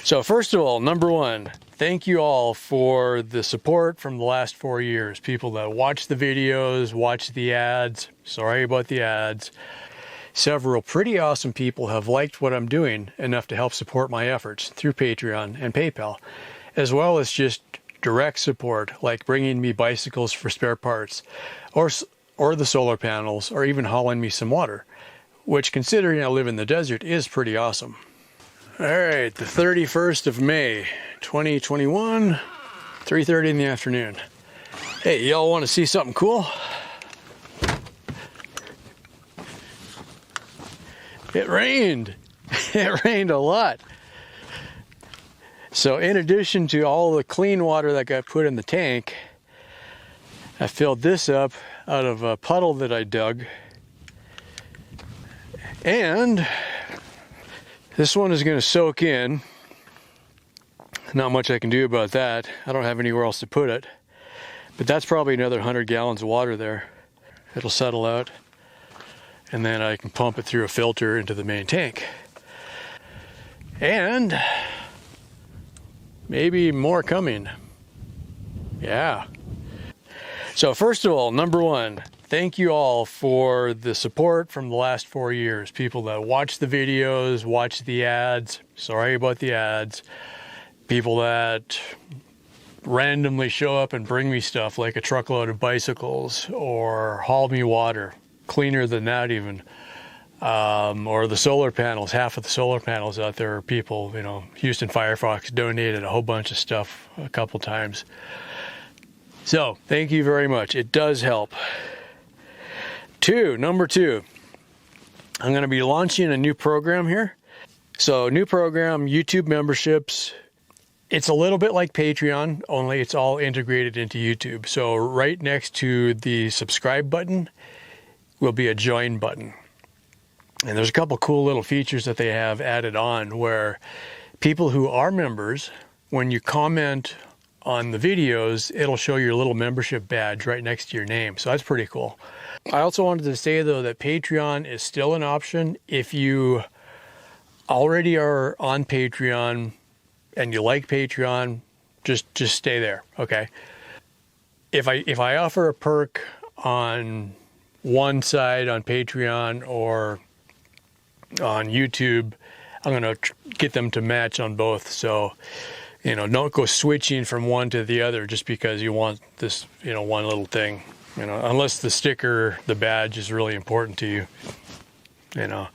So first of all, number one, thank you all for the support from the last 4 years. People that watch the videos, watch the ads. Sorry about the ads. Several pretty awesome people have liked what I'm doing enough to help support my efforts through Patreon and PayPal, as well as just direct support like bringing me bicycles for spare parts or the solar panels, or even hauling me some water, which, considering I live in the desert, is pretty awesome. All right, the 31st of May, 2021, 3:30 in the afternoon. Hey, y'all want to see something cool? It rained. It rained a lot. So in addition to all the clean water that got put in the tank, I filled this up out of a puddle that I dug. And this one is going to soak in. Not much I can do about that. I don't have anywhere else to put it. But that's probably another 100 gallons of water there. It'll settle out. And then I can pump it through a filter into the main tank. And maybe more coming. Yeah. So first of all, number one, thank you all for the support from the last 4 years. People that watch the videos, watch the ads. Sorry about the ads. People that randomly show up and bring me stuff like a truckload of bicycles or haul me water. Cleaner than that even. Or the solar panels. Half of the solar panels out there are people, you know, Houston Firefox donated a whole bunch of stuff a couple times. So thank you very much. It does help. Number two, I'm going to be launching a new program here. So new program, YouTube memberships. It's a little bit like Patreon, only it's all integrated into YouTube. So right next to the subscribe button will be a join button. And there's a couple cool little features that they have added on where people who are members, when you comment on the videos, it'll show your little membership badge right next to your name. So that's pretty cool. I also wanted to say though that Patreon is still an option. If you already are on Patreon and you like Patreon, just stay there, okay? If I offer a perk on one side on Patreon or on YouTube, I'm going to get them to match on both. So, you know, don't go switching from one to the other just because you want this, you know, one little thing, you know, unless the sticker, the badge is really important to you. You know,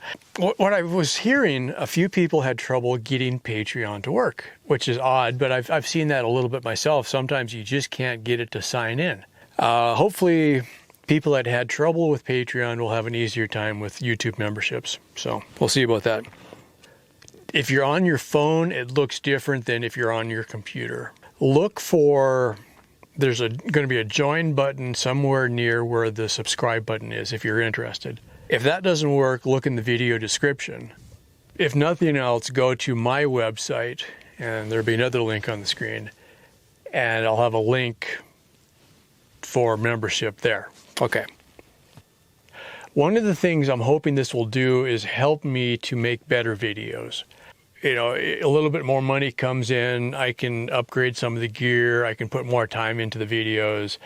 what I was hearing, a few people had trouble getting Patreon to work, which is odd, but I've seen that a little bit myself. Sometimes you just can't get it to sign in. Hopefully people that had trouble with Patreon will have an easier time with YouTube memberships. So we'll see about that. If you're on your phone, it looks different than if you're on your computer. Look for, there's going to be a join button somewhere near where the subscribe button is if you're interested. If that doesn't work, look in the video description. If nothing else, go to my website, and there'll be another link on the screen, and I'll have a link for membership there. Okay. One of the things I'm hoping this will do is help me to make better videos. You know, a little bit more money comes in, I can upgrade some of the gear, I can put more time into the videos.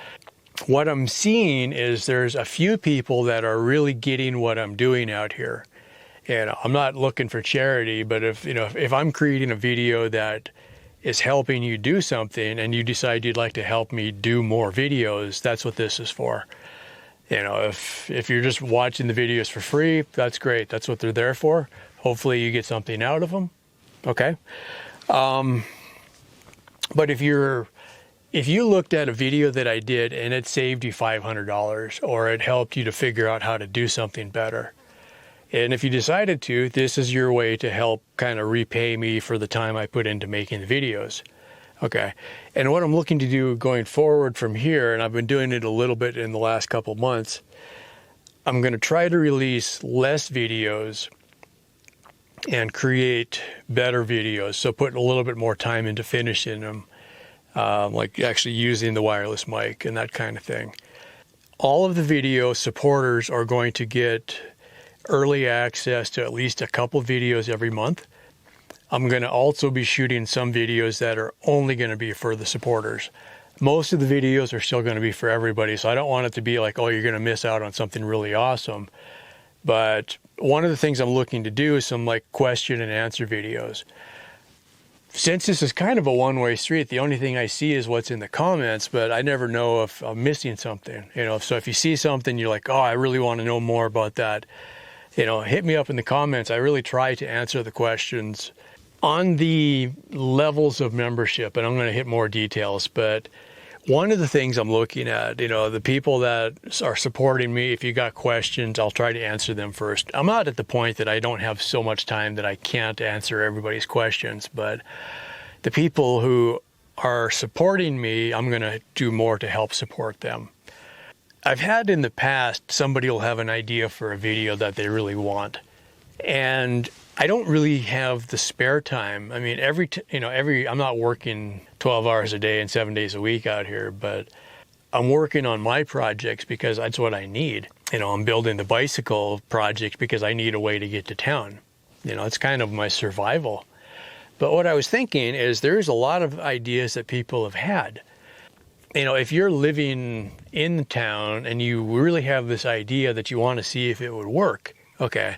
What I'm seeing is there's a few people that are really getting what I'm doing out here. And I'm not looking for charity, but if I'm creating a video that is helping you do something and you decide you'd like to help me do more videos, that's what this is for. You know, if you're just watching the videos for free, that's great. That's what they're there for. Hopefully you get something out of them. Okay. But if you looked at a video that I did and it saved you $500 or it helped you to figure out how to do something better, and if you decided to, this is your way to help kind of repay me for the time I put into making the videos. Okay. And what I'm looking to do going forward from here, and I've been doing it a little bit in the last couple months, I'm going to try to release less videos and create better videos. So putting a little bit more time into finishing them. Like actually using the wireless mic and that kind of thing. All of the video supporters are going to get early access to at least a couple videos every month. I'm going to also be shooting some videos that are only going to be for the supporters. Most of the videos are still going to be for everybody, so I don't want it to be like, oh, you're going to miss out on something really awesome. But one of the things I'm looking to do is some like question and answer videos. Since this is kind of a one-way street, the only thing I see is what's in the comments, but I never know if I'm missing something. So if you see something, you're like, oh, I really want to know more about that, hit me up in the comments. I really try to answer the questions. On the levels of membership, and I'm going to hit more details, but one of the things I'm looking at, the people that are supporting me, if you got questions, I'll try to answer them first. I'm not at the point that I don't have so much time that I can't answer everybody's questions, but the people who are supporting me, I'm going to do more to help support them. I've had in the past, somebody will have an idea for a video that they really want, and I don't really have the spare time. I mean, I'm not working 12 hours a day and 7 days a week out here, but I'm working on my projects because that's what I need. I'm building the bicycle project because I need a way to get to town. It's kind of my survival. But what I was thinking is there's a lot of ideas that people have had. If you're living in town and you really have this idea that you want to see if it would work, okay,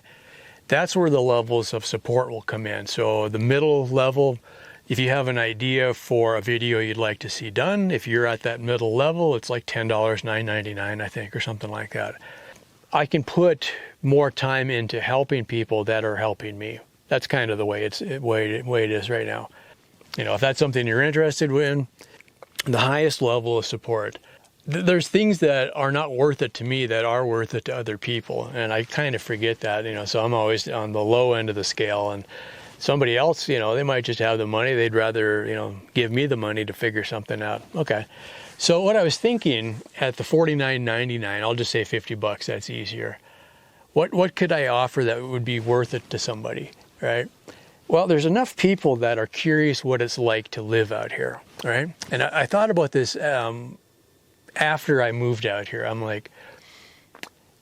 that's where the levels of support will come in. So the middle level, if you have an idea for a video you'd like to see done, if you're at that middle level, it's like $10, $9.99, I think, or something like that. I can put more time into helping people that are helping me. That's kind of the way it is right now. If that's something you're interested in, the highest level of support. There's things that are not worth it to me that are worth it to other people, and I kind of forget that, so I'm always on the low end of the scale, and somebody else, they might just have the money. They'd rather, give me the money to figure something out. Okay. So what I was thinking at the $49.99, I'll just say $50, that's easier. What could I offer that would be worth it to somebody, right? Well, there's enough people that are curious what it's like to live out here, right? And I thought about this after I moved out here. I'm like,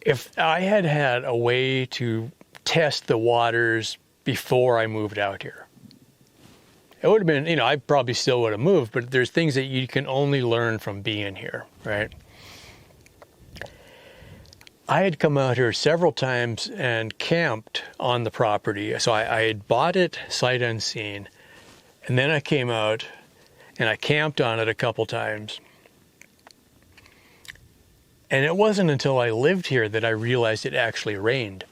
if I had had a way to test the waters before I moved out here, it would have been, I probably still would have moved, but there's things that you can only learn from being here, right? I had come out here several times and camped on the property. So I had bought it sight unseen, and then I came out and I camped on it a couple times. And it wasn't until I lived here that I realized it actually rained.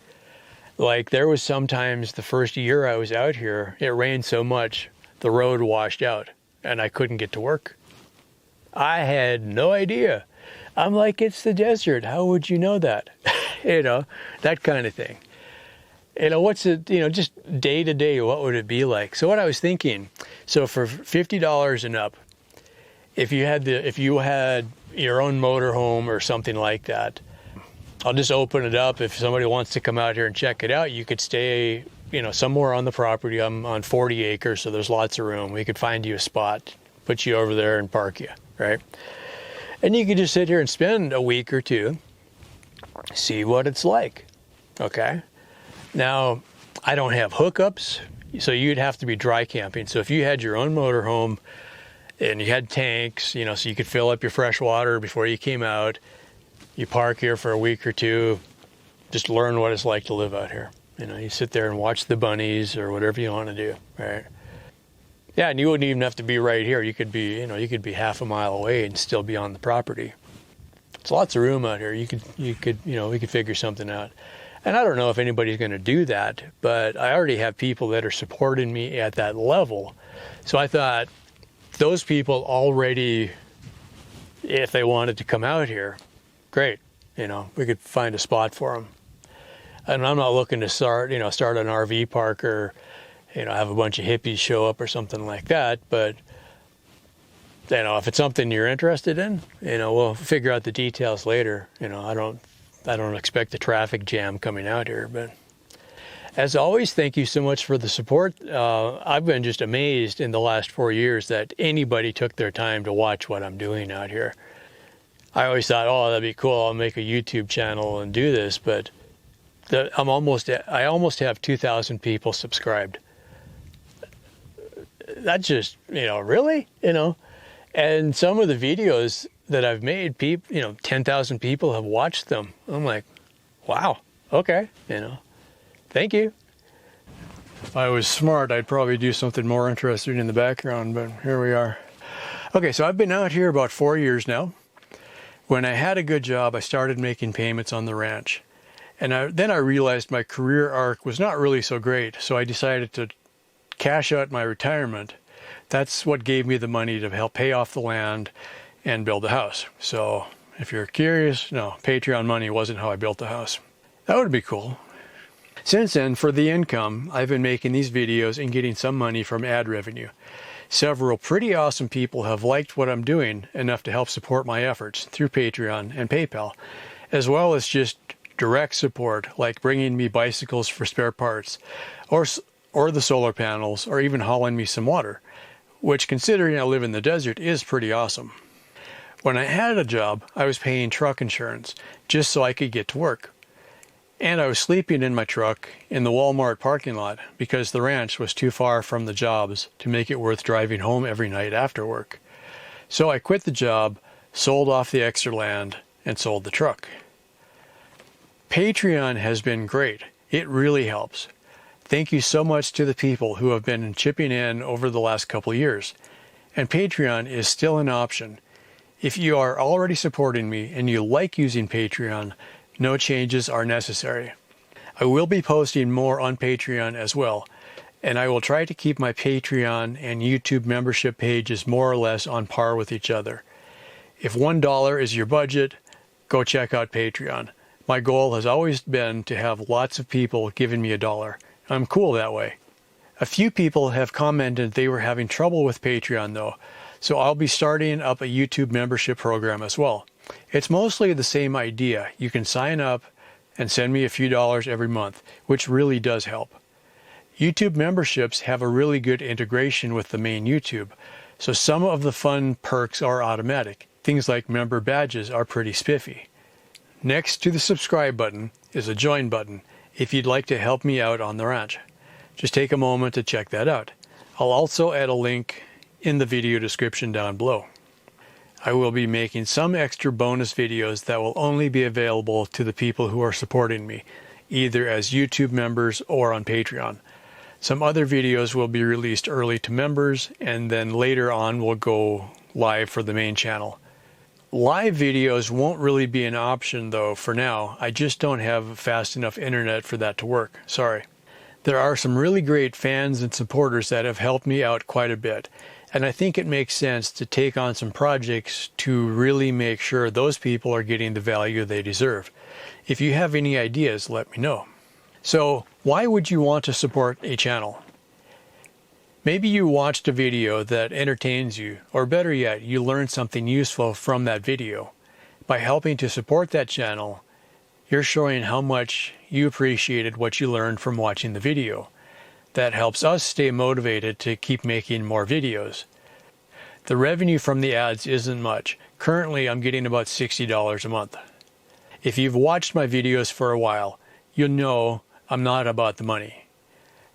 Like, there was sometimes the first year I was out here, it rained so much, the road washed out and I couldn't get to work. I had no idea. I'm like, it's the desert. How would you know that? That kind of thing. What's it, just day to day, what would it be like? So what I was thinking, so for $50 and up, if you had your own motorhome or something like that, I'll just open it up. If somebody wants to come out here and check it out, you could stay, somewhere on the property. I'm on 40 acres, so there's lots of room. We could find you a spot, put you over there and park you, right? And you could just sit here and spend a week or two, see what it's like, okay? Now, I don't have hookups, so you'd have to be dry camping. So if you had your own motorhome and you had tanks, so you could fill up your fresh water before you came out, you park here for a week or two, just learn what it's like to live out here. You sit there and watch the bunnies or whatever you want to do, right? Yeah, and you wouldn't even have to be right here. You could be, you could be half a mile away and still be on the property. It's lots of room out here. We could figure something out. And I don't know if anybody's going to do that, but I already have people that are supporting me at that level. So I thought those people already, if they wanted to come out here, great. We could find a spot for them. And I'm not looking to start an RV park or, have a bunch of hippies show up or something like that. But, if it's something you're interested in, we'll figure out the details later. I don't expect a traffic jam coming out here. But as always, thank you so much for the support. I've been just amazed in the last 4 years that anybody took their time to watch what I'm doing out here. I always thought, oh, that'd be cool. I'll make a YouTube channel and do this. But I almost have 2,000 people subscribed. That's just, really, and some of the videos that I've made, 10,000 people have watched them. I'm like, wow, okay, thank you. If I was smart, I'd probably do something more interesting in the background, but here we are. Okay, so I've been out here about 4 years now. When I had a good job, I started making payments on the ranch. And then I realized my career arc was not really so great, so I decided to cash out my retirement. That's what gave me the money to help pay off the land and build a house. So if you're curious, no, Patreon money wasn't how I built the house. That would be cool. Since then, for the income, I've been making these videos and getting some money from ad revenue. Several pretty awesome people have liked what I'm doing enough to help support my efforts through Patreon and PayPal, as well as just direct support like bringing me bicycles for spare parts, or the solar panels, or even hauling me some water, which, considering I live in the desert, is pretty awesome. When I had a job, I was paying truck insurance just so I could get to work. And I was sleeping in my truck in the Walmart parking lot because the ranch was too far from the jobs to make it worth driving home every night after work. So I quit the job, sold off the extra land, and sold the truck. Patreon has been great. It really helps. Thank you so much to the people who have been chipping in over the last couple of years. And Patreon is still an option. If you are already supporting me and you like using Patreon, no changes are necessary. I will be posting more on Patreon as well, and I will try to keep my Patreon and YouTube membership pages more or less on par with each other. If $1 is your budget, go check out Patreon. My goal has always been to have lots of people giving me $1. I'm cool that way. A few people have commented they were having trouble with Patreon though, so I'll be starting up a YouTube membership program as well. It's mostly the same idea. You can sign up and send me a few dollars every month, which really does help. YouTube memberships have a really good integration with the main YouTube, so some of the fun perks are automatic. Things like member badges are pretty spiffy. Next to the subscribe button is a join button if you'd like to help me out on the ranch. Just take a moment to check that out. I'll also add a link in the video description down below. I will be making some extra bonus videos that will only be available to the people who are supporting me, either as YouTube members or on Patreon. Some other videos will be released early to members, and then later on will go live for the main channel. Live videos won't really be an option though for now. I just don't have fast enough internet for that to work. Sorry. There are some really great fans and supporters that have helped me out quite a bit. And I think it makes sense to take on some projects to really make sure those people are getting the value they deserve. If you have any ideas, let me know. So, why would you want to support a channel? Maybe you watched a video that entertains you, or better yet, you learned something useful from that video. By helping to support that channel, you're showing how much you appreciated what you learned from watching the video. That helps us stay motivated to keep making more videos. The revenue from the ads isn't much. Currently, I'm getting about $60 a month. If you've watched my videos for a while, you'll know I'm not about the money.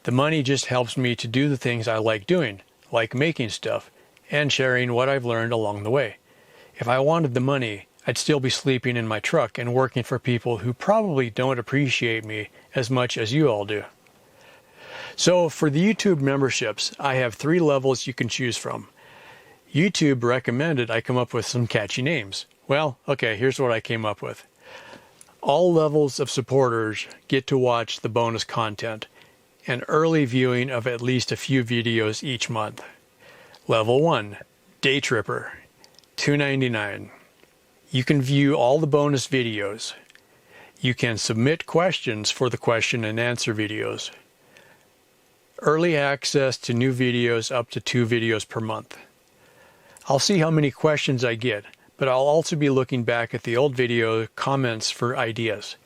The money just helps me to do the things I like doing, like making stuff, and sharing what I've learned along the way. If I wanted the money, I'd still be sleeping in my truck and working for people who probably don't appreciate me as much as you all do. So for the YouTube memberships, I have 3 levels you can choose from. YouTube recommended I come up with some catchy names. Well, okay, here's what I came up with. All levels of supporters get to watch the bonus content and early viewing of at least a few videos each month. Level 1, Day Tripper, $2.99. You can view all the bonus videos. You can submit questions for the question and answer videos. Early access to new videos up to 2 videos per month. I'll see how many questions I get, but I'll also be looking back at the old video comments for ideas.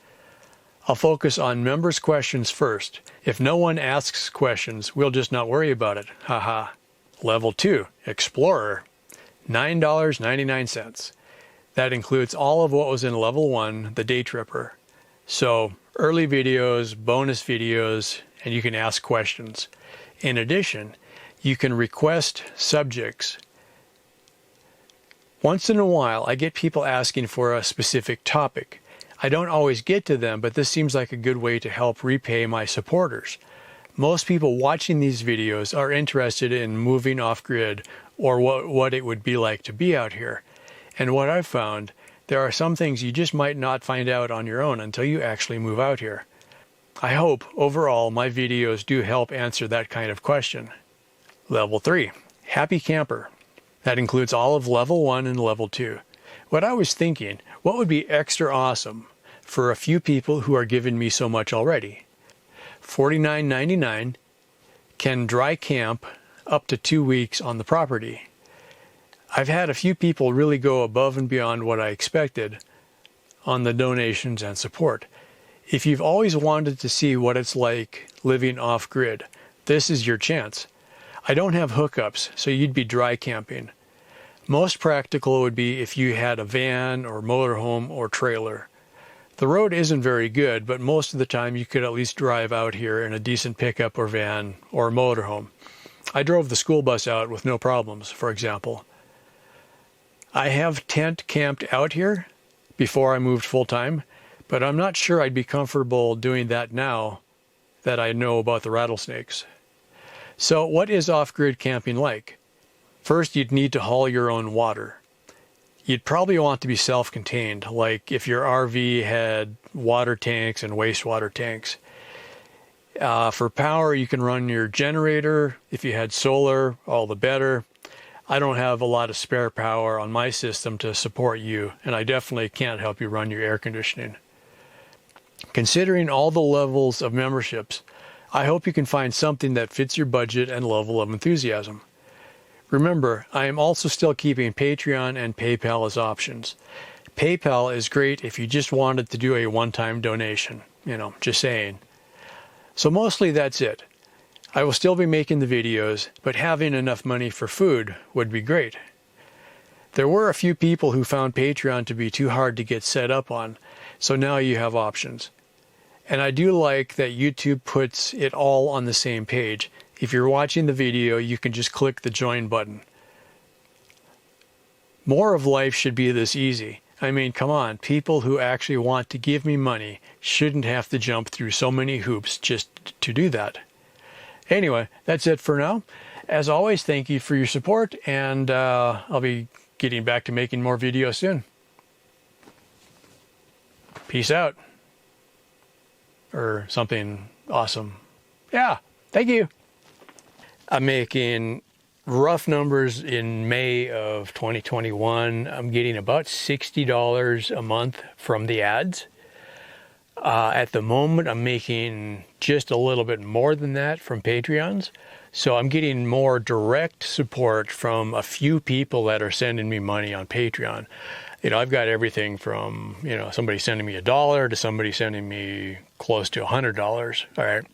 I'll focus on members' questions first. If no one asks questions, we'll just not worry about it. Haha. Level 2, Explorer, $9.99. That includes all of what was in Level 1, the Day Tripper. So, early videos, bonus videos, and you can ask questions. In addition, You can request subjects. Once in a while, I get people asking for a specific topic. I don't always get to them, but this seems like a good way to help repay my supporters. Most people watching these videos are interested in moving off-grid or what it would be like to be out here. And what I've found, there are some things you just might not find out on your own until you actually move out here. I hope, overall, my videos do help answer that kind of question. Level 3. Happy Camper. That includes all of Level 1 and Level 2. What I was thinking, what would be extra awesome for a few people who are giving me so much already? $49.99 can dry camp up to 2 weeks on the property. I've had a few people really go above and beyond what I expected on the donations and support. If you've always wanted to see what it's like living off-grid, this is your chance. I don't have hookups, so you'd be dry camping. Most practical would be if you had a van or motorhome or trailer. The road isn't very good, but most of the time you could at least drive out here in a decent pickup or van or motorhome. I drove the school bus out with no problems, for example. I have tent camped out here before I moved full-time, but I'm not sure I'd be comfortable doing that now that I know about the rattlesnakes. So what is off-grid camping like? First, you'd need to haul your own water. You'd probably want to be self-contained, like if your RV had water tanks and wastewater tanks. For power, you can run your generator. If you had solar, all the better. I don't have a lot of spare power on my system to support you, and I definitely can't help you run your air conditioning. Considering all the levels of memberships, I hope you can find something that fits your budget and level of enthusiasm. Remember, I am also still keeping Patreon and PayPal as options. PayPal is great if you just wanted to do a one-time donation, just saying. So mostly that's it. I will still be making the videos, but having enough money for food would be great. There were a few people who found Patreon to be too hard to get set up on, so now you have options. And I do like that YouTube puts it all on the same page. If you're watching the video, you can just click the join button. More of life should be this easy. I mean, come on, people who actually want to give me money shouldn't have to jump through so many hoops just to do that. Anyway, that's it for now. As always, thank you for your support, and I'll be getting back to making more videos soon. Peace out. Or something awesome. Yeah, thank you. I'm making rough numbers in May of 2021. I'm getting about $60 a month from the ads. At the moment, I'm making just a little bit more than that from Patreons. So I'm getting more direct support from a few people that are sending me money on Patreon. I've got everything from, somebody sending me $1 to somebody sending me close to $100, all right,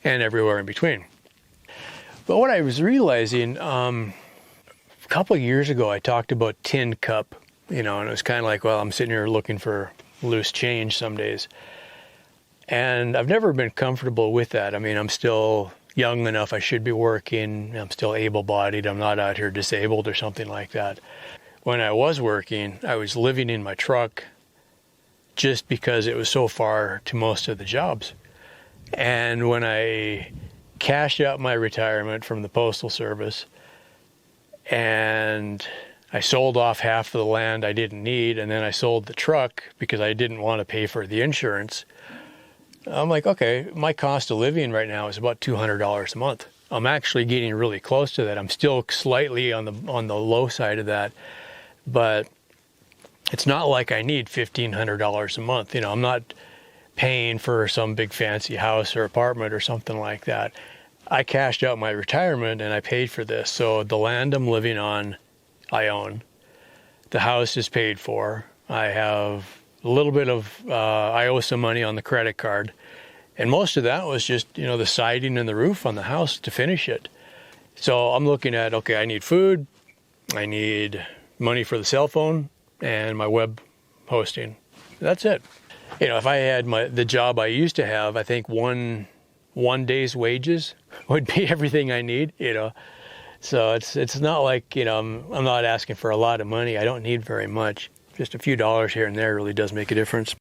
and everywhere in between. But what I was realizing, a couple of years ago, I talked about tin cup, and it was kind of like, well, I'm sitting here looking for loose change some days. And I've never been comfortable with that. I mean, I'm still young enough, I should be working, I'm still able-bodied, I'm not out here disabled or something like that. When I was working, I was living in my truck just because it was so far to most of the jobs. And when I cashed out my retirement from the Postal Service and I sold off half of the land I didn't need, and then I sold the truck because I didn't want to pay for the insurance, I'm like, okay, my cost of living right now is about $200 a month. I'm actually getting really close to that. I'm still slightly on the low side of that, but it's not like I need $1,500 a month. I'm not paying for some big fancy house or apartment or something like that. I cashed out my retirement and I paid for this. So the land I'm living on, I own. The house is paid for. I have a little bit of, I owe some money on the credit card. And most of that was just, the siding and the roof on the house to finish it. So I'm looking at, okay, I need food, I need money for the cell phone, and my web hosting. That's it. If I had the job I used to have, I think one day's wages would be everything I need, So it's not like, you know, I'm not asking for a lot of money. I don't need very much. Just a few dollars here and there really does make a difference.